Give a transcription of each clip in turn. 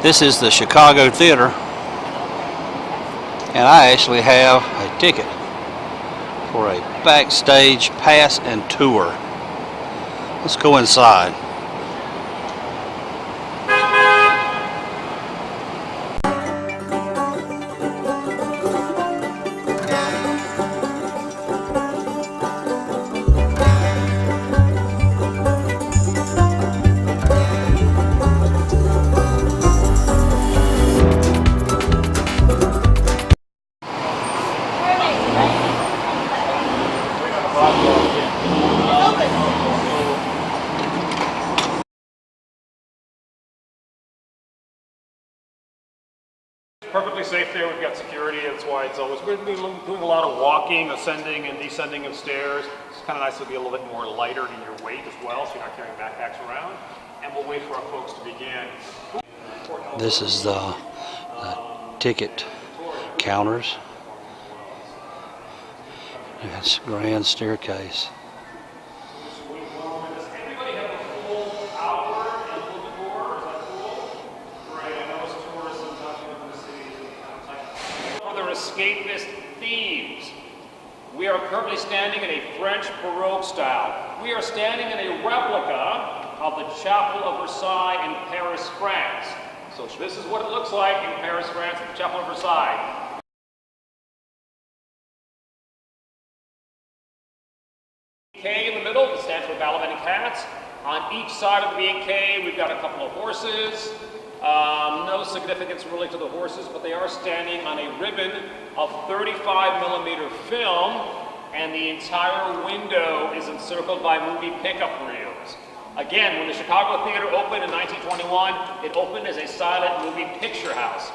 This is the Chicago Theater, and I actually have a ticket for a backstage pass and tour. Let's go inside. Perfectly safe there. We've got security. That's why it's always, we're doing a lot of walking, ascending and descending of stairs. It's kind of nice to be a little bit more lighter in your weight as well, so you're not carrying backpacks around. And we'll wait for our folks to begin. This is the ticket counters. It's a grand staircase. Escapist themes. We are currently standing in a French Baroque style. We are standing in a replica of the Chapel of Versailles in Paris, France. So this is what it looks like in Paris, France, at the Chapel of Versailles. K in the middle, that stands for Ballet Cats. On each side of the B&K, we've got a couple of horses. No significance really to the horses, but they are standing on a ribbon of 35mm film, and the entire window is encircled by movie pickup reels. Again, when the Chicago Theater opened in 1921, it opened as a silent movie picture house.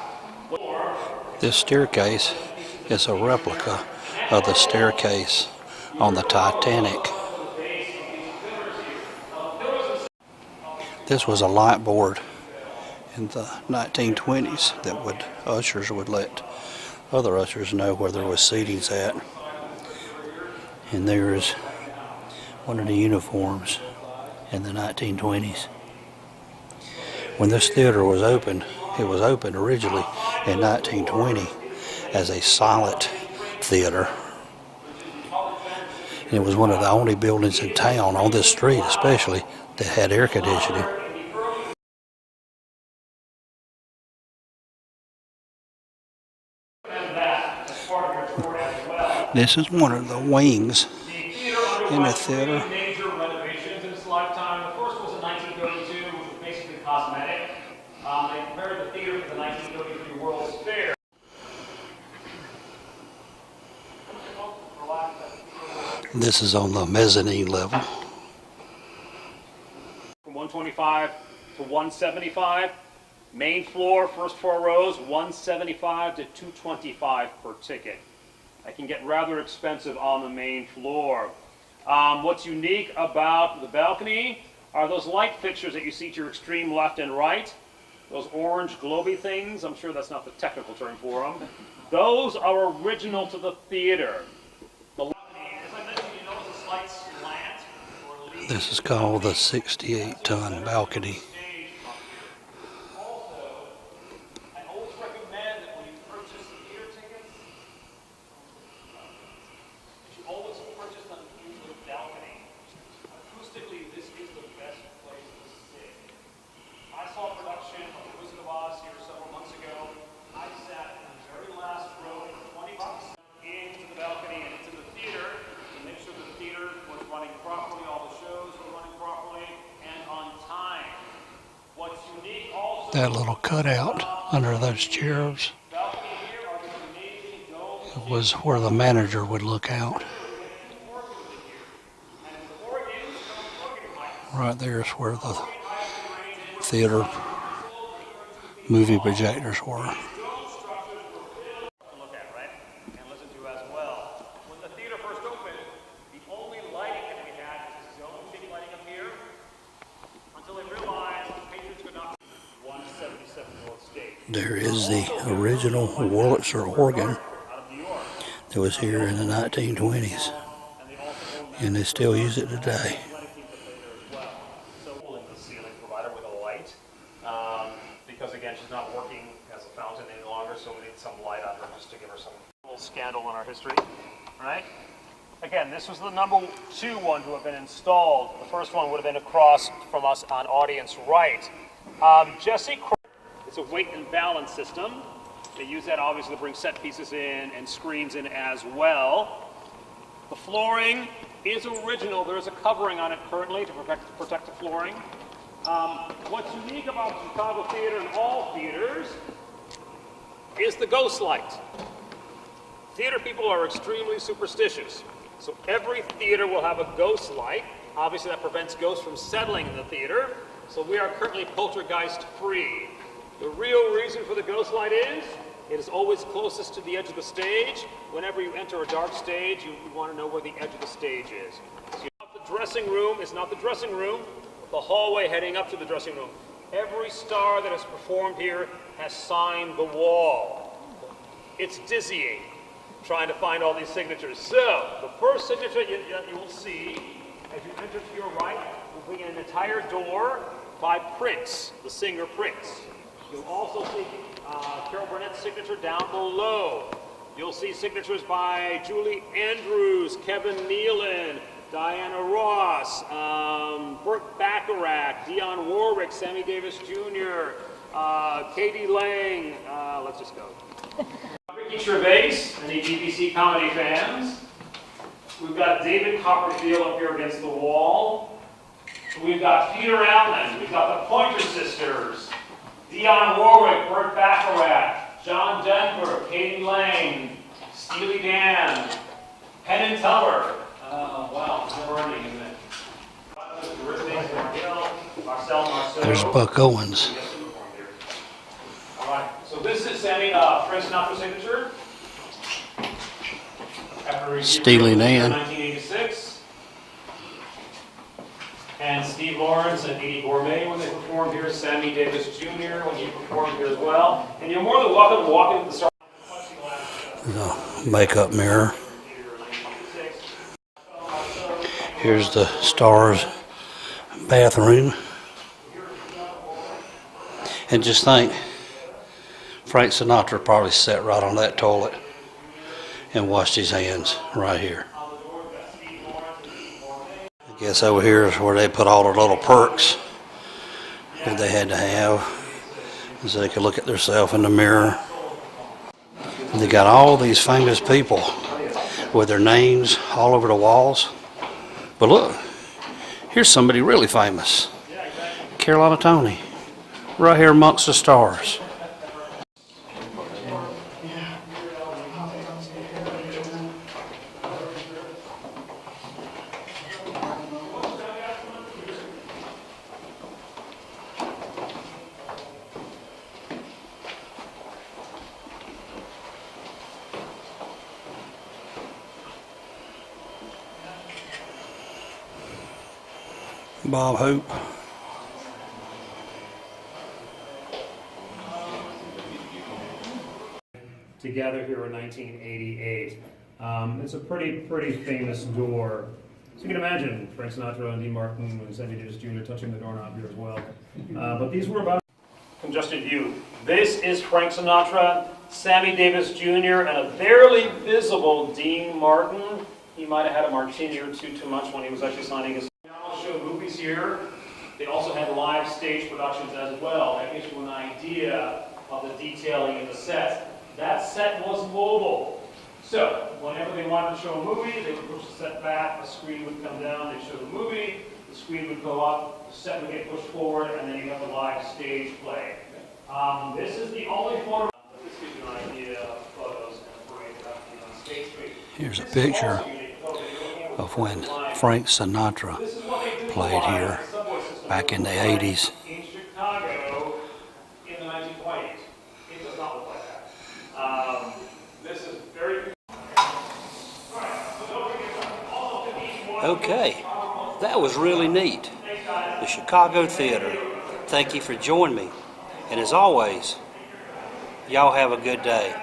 This staircase is a replica of the staircase on the Titanic. This was a light board in the 1920s that ushers would let other ushers know where there was seatings at. And there's one of the uniforms in the 1920s. When this theater was opened, it was opened originally in 1920 as a silent theater. And it was one of the only buildings in town, on this street especially, that had air conditioning. This is one of the wings in the theater. Major renovations in its lifetime. The first was in 1932, which was basically cosmetic. They prepared the theater for the 1933 World's Fair. This is on the mezzanine level. From 125 to 175. Main floor, first 4 rows, 175 to 225 per ticket. That can get rather expensive on the main floor. What's unique about the balcony are those light fixtures that you see to your extreme left and right. Those orange globy things, I'm sure that's not the technical term for them. Those are original to the theater. The balcony, as I mentioned, you notice a slight slant or lean. This is called the 68-ton balcony. That little cutout under those chairs was where the manager would look out. Right there is where the theater movie projectors were. There is the original Wurlitzer organ that was here in the 1920s, and they still use it today. Because again, she's not working as a fountain any longer, so we need some light on her just to give her some little scandal in our history, right? Again, this was the number 2 one to have been installed. The first one would have been across from us on audience right. Jesse, it's a weight and balance system. They use that obviously to bring set pieces in and screens in as well. The flooring is original. There's a covering on it currently to protect the flooring. What's unique about Chicago theater and all theaters is the ghost light. Theater people are extremely superstitious. So every theater will have a ghost light. Obviously that prevents ghosts from settling in the theater. So we are currently poltergeist free. The real reason for the ghost light is, it is always closest to the edge of the stage. Whenever you enter a dark stage, you want to know where the edge of the stage is. So the dressing room is not the dressing room, the hallway heading up to the dressing room. Every star that has performed here has signed the wall. It's dizzying trying to find all these signatures. So, the first signature you will see as you enter to your right will be an entire door by Prince, the singer Prince. You'll also see Carol Burnett's signature down below. You'll see signatures by Julie Andrews, Kevin Nealon, Diana Ross, Burt Bacharach, Dionne Warwick, Sammy Davis Jr., Katie Lang, let's just go. Ricky Gervais, any BBC comedy fans. We've got David Copperfield up here against the wall. We've got Peter Allen, we've got the Pointer Sisters, Dionne Warwick, Burt Bacharach, John Denver, Katie Lang, Steely Dan, Penn and Teller. Wow, it's never ending, isn't it? There's Buck Owens. All right, so this is Frank Sinatra's signature. Steely Dan. 1986. And Steve Lawrence and Edie Gourmet when they performed here. Sammy Davis Jr. when he performed here as well. And you're more than welcome to walk into the star. The makeup mirror. Here's the Stars bathroom. And just think, Frank Sinatra probably sat right on that toilet and washed his hands right here. I guess over here is where they put all the little perks that they had to have, so they could look at themselves in the mirror. And they got all these famous people with their names all over the walls. But look, here's somebody really famous. Carolina Tony, right here amongst the stars. Bob Hope. Together here in 1988. It's a pretty famous door. So you can imagine Frank Sinatra and Dean Martin and Sammy Davis Jr. touching the doorknob here as well. But these were about congested view. This is Frank Sinatra, Sammy Davis Jr., and a barely visible Dean Martin. He might have had a martini or two too much when he was actually signing his. Show movies here. They also had live stage productions as well. That gives you an idea of the detailing in the set. That set was mobile. So, whenever they wanted to show a movie, they would push the set back, the screen would come down, they'd show the movie, the screen would go up, the set would get pushed forward, and then you have a live stage play. This is the only photo. This gives you an idea of photos and parade on State Street. Here's a picture of when Frank Sinatra played here back in the 80s. In Chicago in the 1920s. It does not look like that. This is very... Okay, that was really neat. The Chicago Theater. Thank you for joining me. And as always, y'all have a good day.